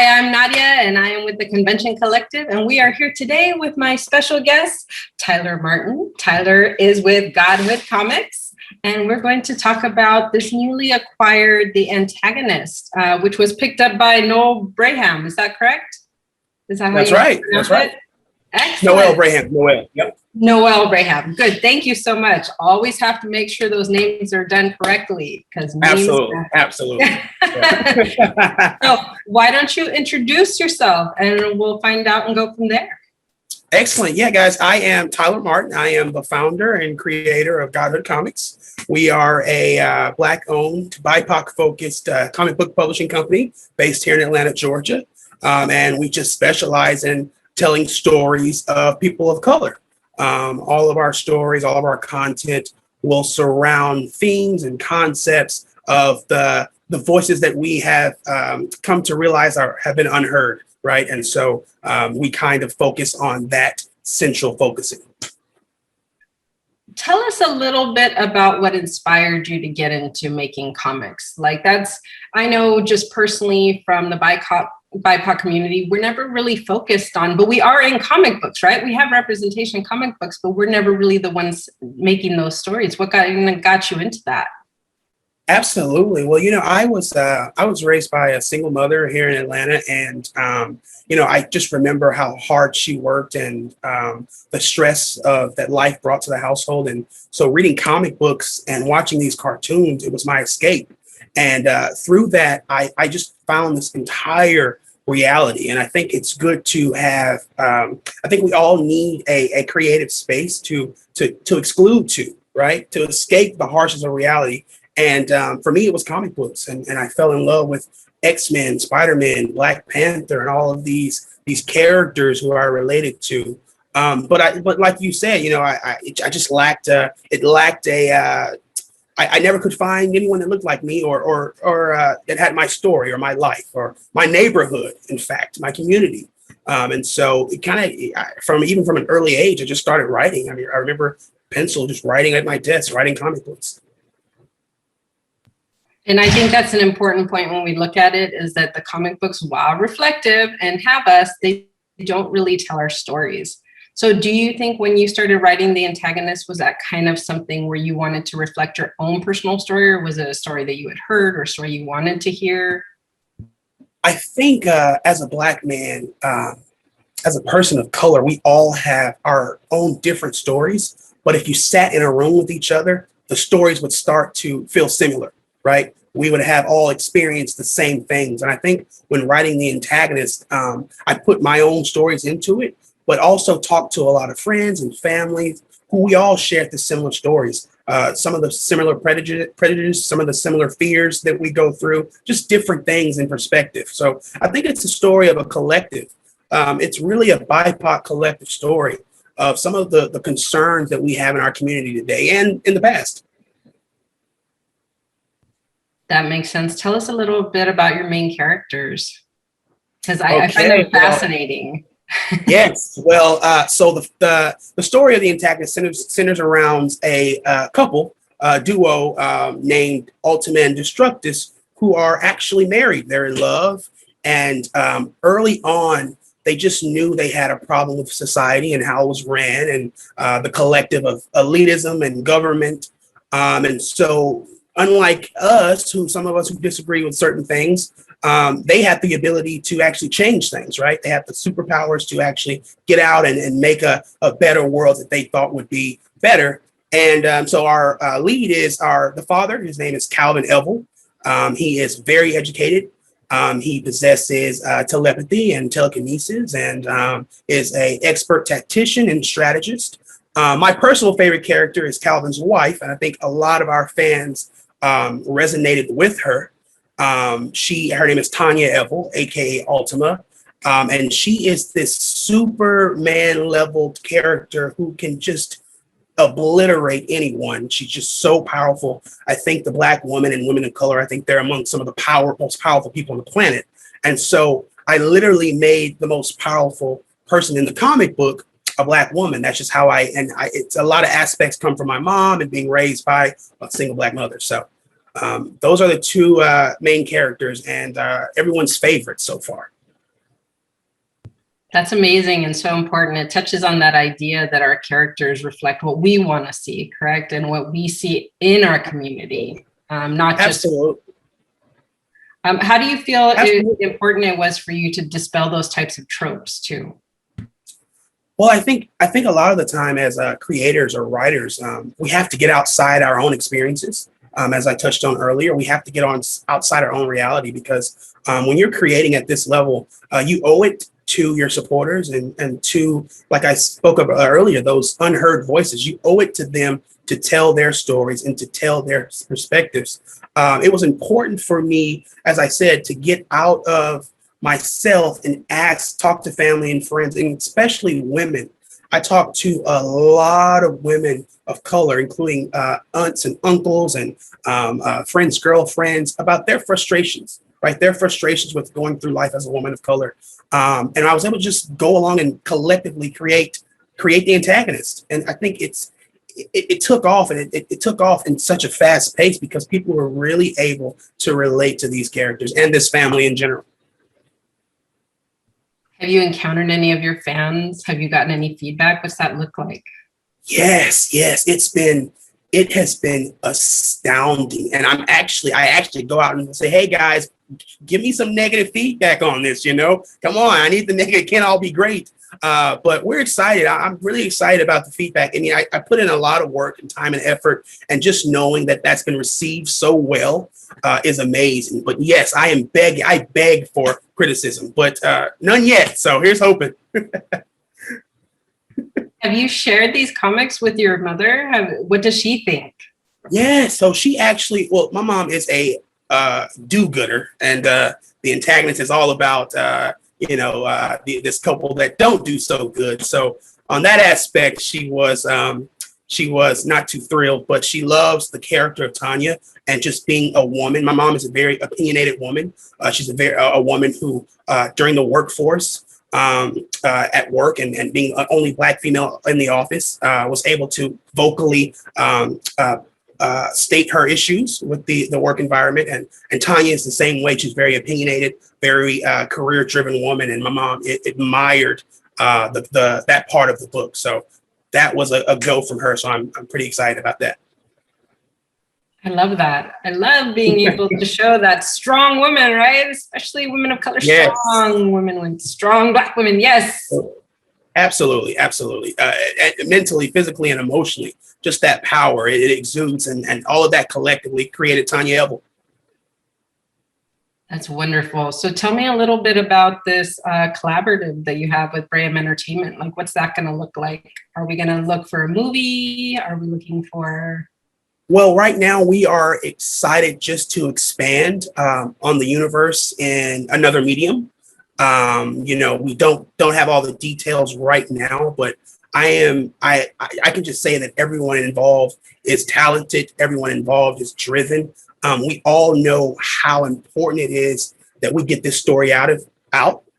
Hi, I'm Nadia, and I am with the Convention Collective, and we are here today with my special guest, Tyler Martin. Tyler is with Godhood Comics, and we're going to talk about this newly acquired The Antagonist, which was picked up by Noel Braham. Is that correct? Is that how That's right. That's right. Excellent. Noel Braham. Noel. Yep. Noel Braham. Good. Thank you so much. Always have to make sure those names are done correctly because absolutely. So why don't you introduce yourself and we'll find out and go from there. Excellent. Yeah, guys, I am Tyler Martin. I am the founder and creator of Godhood Comics. We are a Black-owned, BIPOC-focused comic book publishing company based here in Atlanta, Georgia. And we just specialize in telling stories of people of color. All of our stories, all of our content will surround themes and concepts of the voices that we have come to realize have been unheard, right? And so we kind of focus on that central focusing. Tell us a little bit about what inspired you to get into making comics. I know just personally from the BIPOC community, we're never really focused on, but we are in comic books, right? We have representation in comic books, but we're never really the ones making those stories. What got you into that? Absolutely. Well, I was raised by a single mother here in Atlanta, and I just remember how hard she worked and the stress that life brought to the household. And so reading comic books and watching these cartoons, it was my escape. And through that, I just found this entire reality. And I think it's good to have, I think we all need a creative space to exclude to, right? To escape the harshness of reality. And for me, it was comic books. And I fell in love with X-Men, Spider-Man, Black Panther, and all of these characters who are related to. But like you said, I just lacked, I never could find anyone that looked like me or that had my story or my life or my neighborhood, in fact, my community. And so it kind of, even from an early age, I just started writing. I mean, I remember pencil just writing at my desk, writing comic books. And I think that's an important point when we look at it, is that the comic books, while reflective and have us, they don't really tell our stories. So do you think when you started writing The Antagonist, was that kind of something where you wanted to reflect your own personal story, or was it a story that you had heard or a story you wanted to hear? I think as a Black man, as a person of color, we all have our own different stories. But if you sat in a room with each other, the stories would start to feel similar, right? We would have all experienced the same things. And I think when writing The Antagonist, I put my own stories into it, but also talked to a lot of friends and families who we all shared the similar stories. Some of the similar prejudice, some of the similar fears that we go through, just different things in perspective. So I think it's a story of a collective. It's really a BIPOC collective story of some of the concerns that we have in our community today and in the past. That makes sense. Tell us a little bit about your main characters, because I find them fascinating. Yes. Well, so the story of The Antagonist centers around a couple, duo named Ultima and Desructus, who are actually married. They're in love. And early on, they just knew they had a problem with society and how it was ran and the collective of elitism and government. And so unlike us, some of us who disagree with certain things, they have the ability to actually change things, right? They have the superpowers to actually get out and make a better world that they thought would be better. And so our lead is the father. His name is Calvin Eval. He is very educated. He possesses telepathy and telekinesis and is an expert tactician and strategist. My personal favorite character is Calvin's wife, and I think a lot of our fans resonated with her. Her name is Tonya Eval, aka Ultima, and she is this Superman leveled character who can just obliterate anyone. She's just so powerful. I think the Black woman and women of color, I think they're among some of the most powerful people on the planet. And so I literally made the most powerful person in the comic book a Black woman. That's just how it's a lot of aspects come from my mom and being raised by a single Black mother. So those are the two main characters and everyone's favorite so far. That's amazing and so important. It touches on that idea that our characters reflect what we want to see, correct? And what we see in our community, not just. Absolutely. How do you feel important it was for you to dispel those types of tropes too? Well, I think a lot of the time as creators or writers, we have to get outside our own experiences. As I touched on earlier, we have to get on outside our own reality because when you're creating at this level, you owe it to your supporters and to, like I spoke of earlier, those unheard voices. You owe it to them to tell their stories and to tell their perspectives. It was important for me, as I said, to get out of myself and talk to family and friends, and especially women. I talked to a lot of women of color, including aunts and uncles and friends, girlfriends, about their frustrations, right? Their frustrations with going through life as a woman of color. And I was able to just go along and collectively create the antagonist. And I think it took off, and it took off in such a fast pace because people were really able to relate to these characters and this family in general. Have you encountered any of your fans? Have you gotten any feedback? What's that look like? Yes. It has been astounding. And I actually go out and say, hey guys, give me some negative feedback on this, come on, I need the negative, it can't all be great. But we're excited. I'm really excited about the feedback. I mean, I put in a lot of work and time and effort, and just knowing that that's been received so well is amazing. But yes, I beg for criticism, but none yet. So here's hoping. Have you shared these comics with your mother? What does she think? Yeah, so she actually, well, my mom is a do-gooder, and the antagonist is all about this couple that don't do so good. So on that aspect, she was not too thrilled, but she loves the character of Tonya and just being a woman. My mom is a very opinionated woman. She's a woman who during the workforce, at work, and being only Black female in the office, was able to vocally state her issues with the work environment. And Tonya is the same way. She's very opinionated, very career-driven woman, and my mom admired that part of the book. So that was a go from her. So I'm pretty excited about that. I love that. I love being able to show that strong women, right? Especially women of color, yes. Strong women, strong Black women. Yes. Absolutely. Mentally, physically, and emotionally, just that power it exudes, and all of that collectively created Tonya Eval. That's wonderful. So tell me a little bit about this collaborative that you have with Braham Entertainment. Like, what's that going to look like? Are we going to look for a movie? Are we looking for... Well, right now we are excited just to expand on the universe in another medium. We don't have all the details right now, but I can just say that everyone involved is talented. Everyone involved is driven. We all know how important it is that we get this story out.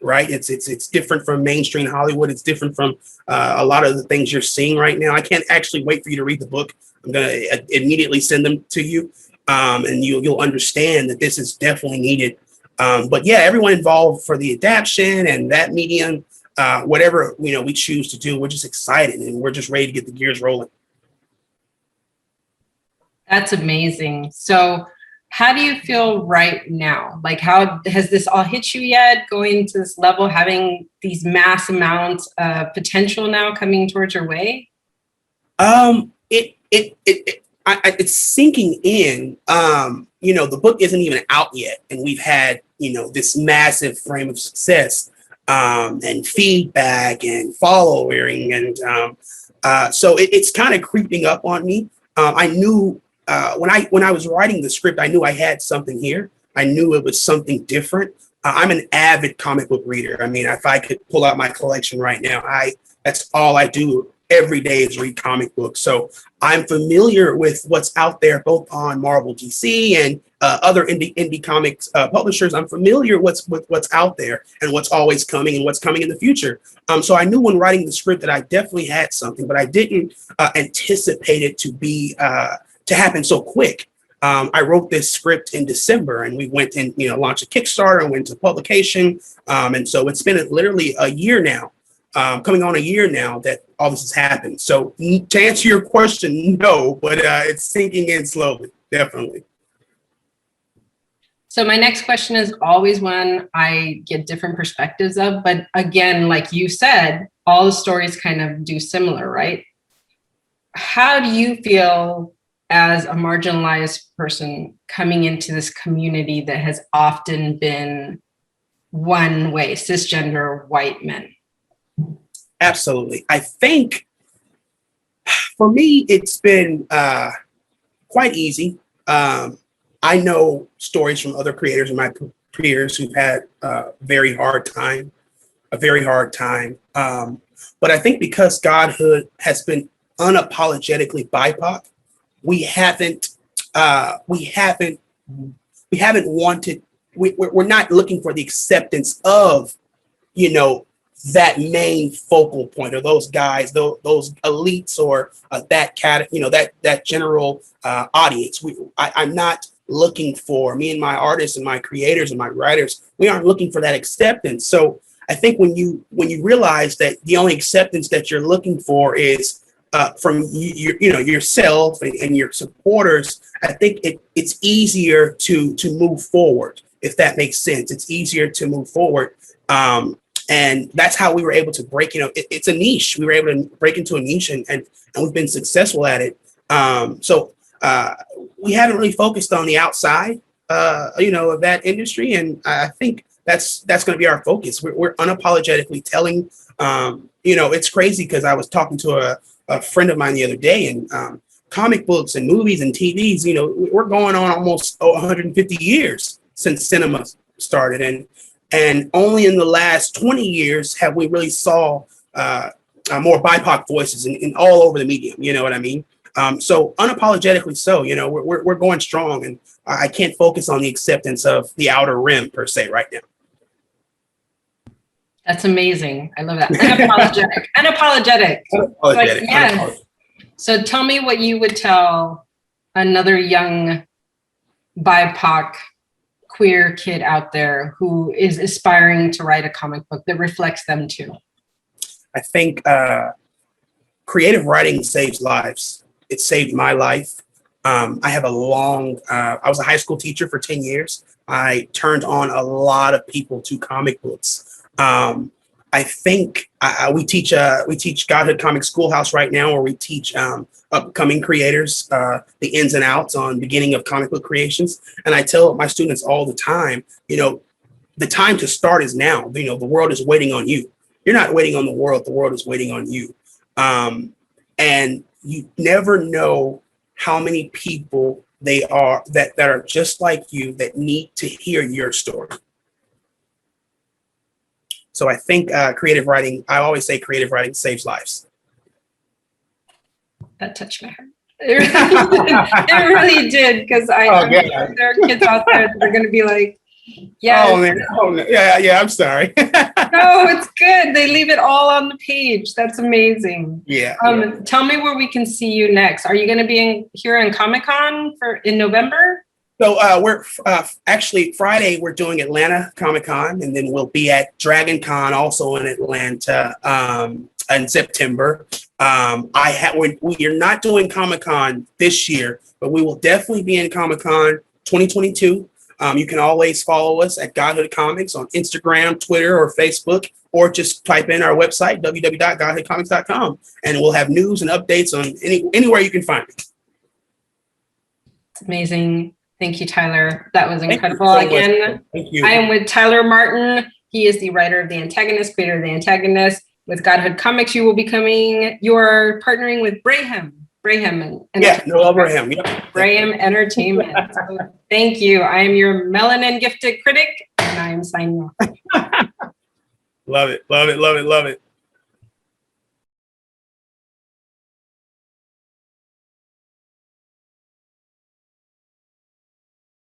Right. It's different from mainstream Hollywood. It's different from a lot of the things you're seeing right now. I can't actually wait for you to read the book. I'm going to immediately send them to you, and you'll understand that this is definitely needed. But yeah, everyone involved for the adaptation and that medium, whatever we choose to do, we're just excited and we're just ready to get the gears rolling. That's amazing. So how do you feel right now? Like, how has this all hit you yet? Going to this level, having these mass amounts of potential now coming towards your way? It's sinking in. The book isn't even out yet, and we've had this massive frame of success, and feedback and following, and so it's kind of creeping up on me. I knew when I was writing the script, I knew I had something here. I knew it was something different. I'm an avid comic book reader. I mean, if I could pull out my collection right now, that's all I do every day is read comic books. So I'm familiar with what's out there, both on Marvel, DC, and other indie comics publishers. I'm familiar with what's out there and what's always coming and what's coming in the future. So I knew when writing the script that I definitely had something, but I didn't anticipate it to happen so quick. I wrote this script in December, and we went and launched a Kickstarter and went to publication. And so it's been literally a year now, coming on a year now that all this has happened. So to answer your question, no, but it's sinking in slowly, definitely. So my next question is always one I get different perspectives of, but again, like you said, all the stories kind of do similar, right? How do you feel as a marginalized person coming into this community that has often been one way, cisgender white men? Absolutely. I think for me, it's been quite easy. I know stories from other creators and my peers who've had a very hard time. But I think because Godhood has been unapologetically BIPOC, we haven't wanted. We're not looking for the acceptance of, that main focal point, or those guys, those elites, or that general audience. I'm not looking for, me and my artists and my creators and my writers, we aren't looking for that acceptance. So I think when you realize that the only acceptance that you're looking for is from yourself and your supporters, I think it's easier to move forward, if that makes sense. It's easier to move forward. And that's how we were able to break, it's a niche. We were able to break into a niche, and we've been successful at it. So we haven't really focused on the outside, of that industry. And I think that's going to be our focus. We're unapologetically telling, it's crazy because I was talking to a friend of mine the other day, and comic books and movies and TVs, we're going on almost 150 years since cinema started. And only in the last 20 years have we really saw more BIPOC voices in all over the medium. You know what I mean? So unapologetically so, we're going strong, and I can't focus on the acceptance of the outer rim per se right now. That's amazing. I love that. Unapologetic. Like, yes. So tell me what you would tell another young BIPOC queer kid out there who is aspiring to write a comic book that reflects them too. I think creative writing saves lives. It saved my life. I have I was a high school teacher for 10 years. I turned on a lot of people to comic books. I think we teach Godhood Comic Schoolhouse right now, where we teach upcoming creators the ins and outs on beginning of comic book creations. And I tell my students all the time, the time to start is now. The world is waiting on you. You're not waiting on the world is waiting on you. And you never know how many people they are that are just like you that need to hear your story. So I think creative writing, I always say creative writing saves lives. That touched my heart. It really did, because I'm sure there are kids out there that are going to be like, yeah. Oh, man. Oh, no. Yeah, I'm sorry. No, it's good. They leave it all on the page. That's amazing. Yeah. Tell me where we can see you next. Are you going to be here in Comic-Con in November? So we're actually Friday, we're doing Atlanta Comic-Con, and then we'll be at Dragon Con also in Atlanta in September. We are not doing Comic-Con this year, but we will definitely be in Comic-Con 2022. You can always follow us at Godhood Comics on Instagram, Twitter, or Facebook, or just type in our website, www.godhoodcomics.com, and we'll have news and updates on anywhere you can find it. It's amazing. Thank you, Tyler. That was incredible. Thank you so Again, much. Thank you. I am with Tyler Martin. He is the writer of The Antagonists, creator of The Antagonists. With Godhood Comics, you are partnering with Braham. Braham Entertainment. So thank you. I am your melanin gifted critic, and I am signing off. Love it.